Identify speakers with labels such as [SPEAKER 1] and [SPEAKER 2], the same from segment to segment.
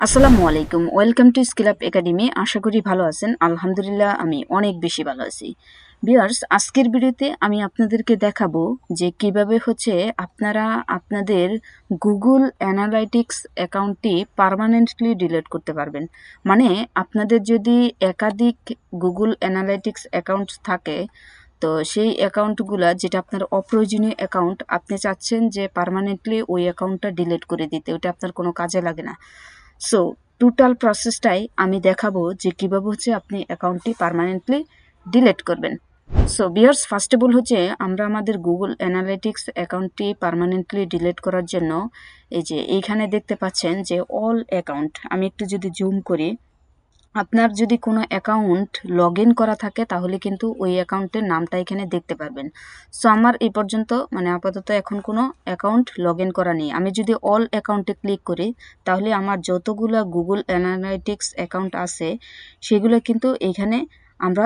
[SPEAKER 1] আসসালামু আলাইকুম, welcome to Skill Up Academy. আশা করি ভালো আছেন। আলহামদুলিল্লাহ আমি অনেক বেশি ভালো আছি। ভিউয়ার্স, আজকের ভিডিওতে আমি আপনাদেরকে দেখাবো যে কিভাবে আপনারা আপনাদের গুগল অ্যানালাইটিক্স অ্যাকাউন্টটি পার্মানেন্টলি ডিলিট করতে পারবেন। মানে আপনাদের যদি একাধিক গুগল অ্যানালাইটিক্স অ্যাকাউন্ট থাকে, তো সেই অ্যাকাউন্টগুলা যেটা আপনার অপ্রয়োজনীয় অ্যাকাউন্ট, আপনি চাচ্ছেন যে পার্মানেন্টলি ওই অ্যাকাউন্টটা ডিলিট করে দিতে, ওটা আপনার কোনো কাজে লাগে না। সো টোটাল প্রসেসটাই আমি দেখাবো যে কীভাবে আপনি অ্যাকাউন্টটি পার্মানেন্টলি ডিলিট করবেন। So viewers, first of all আমরা আমাদের গুগল অ্যানালিটিক্স অ্যাকাউন্টটি পার্মানেন্টলি ডিলিট করার জন্য এই যে এইখানে দেখতে পাচ্ছেন যে অল অ্যাকাউন্ট, আমি একটু যদি জুম করি, আপনার যদি কোনো অ্যাকাউন্ট লগ ইন করা থাকে তাহলে কিন্তু ওই অ্যাকাউন্টের নামটা এখানে দেখতে পারবেন। সো আমার এই পর্যন্ত আপাতত এখন কোনো অ্যাকাউন্ট লগ ইন করা নেই। আমি যদি অল অ্যাকাউন্টে ক্লিক করি তাহলে আমার যতগুলো গুগল অ্যানালাইটিক্স অ্যাকাউন্ট আছে সেগুলো কিন্তু এইখানে আমরা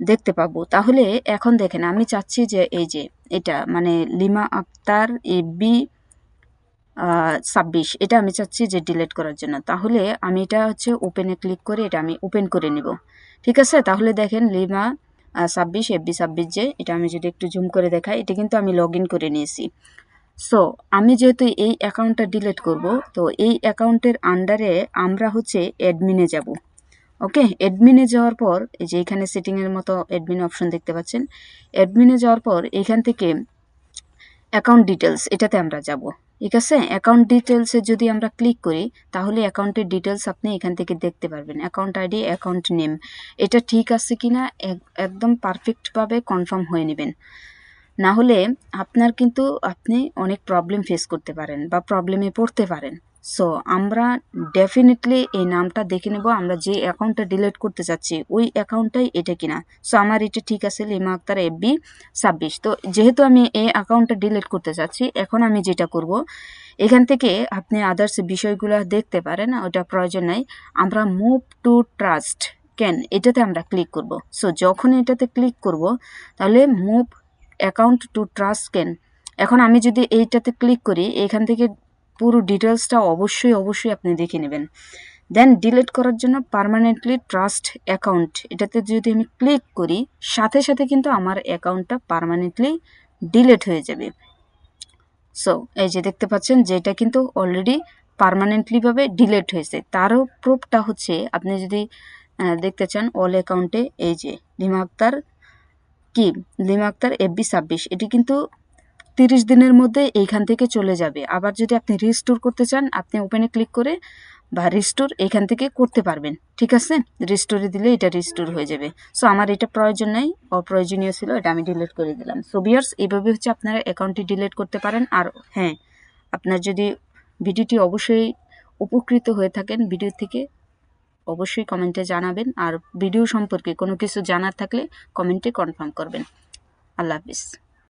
[SPEAKER 1] দেখতে পাবো। তাহলে এখন দেখেন, আমি চাচ্ছি যে এই যে এটা লিমা আক্তার এবি 26, এটা আমি চাচ্ছি যে ডিলিট করার জন্য। তাহলে আমি এটা ওপেনে ক্লিক করে এটা আমি ওপেন করে নিব। ঠিক আছে, তাহলে দেখেন লিমা 26 FB 26, যে এটা আমি যদি একটু জুম করে দেখাই, এটা কিন্তু আমি লগ ইন করে নিয়েছি। সো আমি যেহেতু এই অ্যাকাউন্টটা ডিলিট করব, তো এই অ্যাকাউন্টের আন্ডারে আমরা অ্যাডমিনে যাব। ওকে, অ্যাডমিনে যাওয়ার পর এই যে এখানে সেটিংয়ের মতো অ্যাডমিন অপশন দেখতে পাচ্ছেন। অ্যাডমিনে যাওয়ার পর এখান থেকে অ্যাকাউন্ট ডিটেলস, এটাতে আমরা যাব। ঠিক আছে, অ্যাকাউন্ট ডিটেলসে যদি আমরা ক্লিক করি তাহলে অ্যাকাউন্টের ডিটেলস আপনি এখান থেকে দেখতে পারবেন। অ্যাকাউন্ট আইডি, অ্যাকাউন্ট নেম, এটা ঠিক আছে কিনা একদম পারফেক্টভাবে কনফার্ম হয়ে নেবেন। না হলে আপনি অনেক প্রবলেম ফেস করতে পারেন বা প্রবলেমে পড়তে পারেন। সো আমরা ডেফিনেটলি এই নামটা দেখে নেব, আমরা যে অ্যাকাউন্টটা ডিলিট করতে চাচ্ছি ওই অ্যাকাউন্টটাই এটা কিনা। সো আমার এটা ঠিক আছে, লিমা আক্তার FB 26। তো যেহেতু আমি এই অ্যাকাউন্টটা ডিলিট করতে চাচ্ছি, এখন আমি যেটা করব, এখান থেকে আপনি আদার্স বিষয়গুলো দেখতে পারেন, ওটা প্রয়োজন নাই। আমরা মুভ টু ট্রাস্ট ক্যান, এটাতে আমরা ক্লিক করব। সো যখন এটাতে ক্লিক করব তাহলে move account two trust can, এখন আমি যদি এইটাতে ক্লিক করি, এখান থেকে পুরো ডিটেলসটা অবশ্যই আপনি দেখে নেবেন। দেন ডিলিট করার জন্য পার্মানেন্টলি ট্রাস্ট অ্যাকাউন্ট, এটাতে যদি আমি ক্লিক করি সাথে সাথে কিন্তু আমার অ্যাকাউন্টটা পার্মানেন্টলি ডিলিট হয়ে যাবে। সো এই যে দেখতে পাচ্ছেন যে এটা কিন্তু অলরেডি পার্মানেন্টলিভাবে ডিলিট হয়েছে। তারও প্রুফটা আপনি যদি দেখতে চান অল অ্যাকাউন্টে, এই যে লিমা আক্তার FB 26, এটি কিন্তু 30 দিনের মধ্যে এইখান থেকে চলে যাবে। আবার যদি আপনি রিস্টোর করতে চান, আপনি ওপেনে ক্লিক করে বা রিস্টোর এখান থেকে করতে পারবেন। ঠিক আছে, রিস্টোরে দিলে এটা রিস্টোর হয়ে যাবে। সো আমার এটা প্রয়োজন নাই, অপ্রয়োজনীয় ছিল, এটা আমি ডিলিট করে দিলাম। সো ভিউয়ার্স, এইভাবে আপনারা অ্যাকাউন্টটি ডিলিট করতে পারেন। আর হ্যাঁ, আপনার যদি ভিডিওটি অবশ্যই উপকৃত হয়ে থাকেন ভিডিও থেকে, অবশ্যই কমেন্টে জানাবেন। আর ভিডিও সম্পর্কে কোনো কিছু জানার থাকলে কমেন্টে কনফার্ম করবেন। আল্লাহ হাফিজ।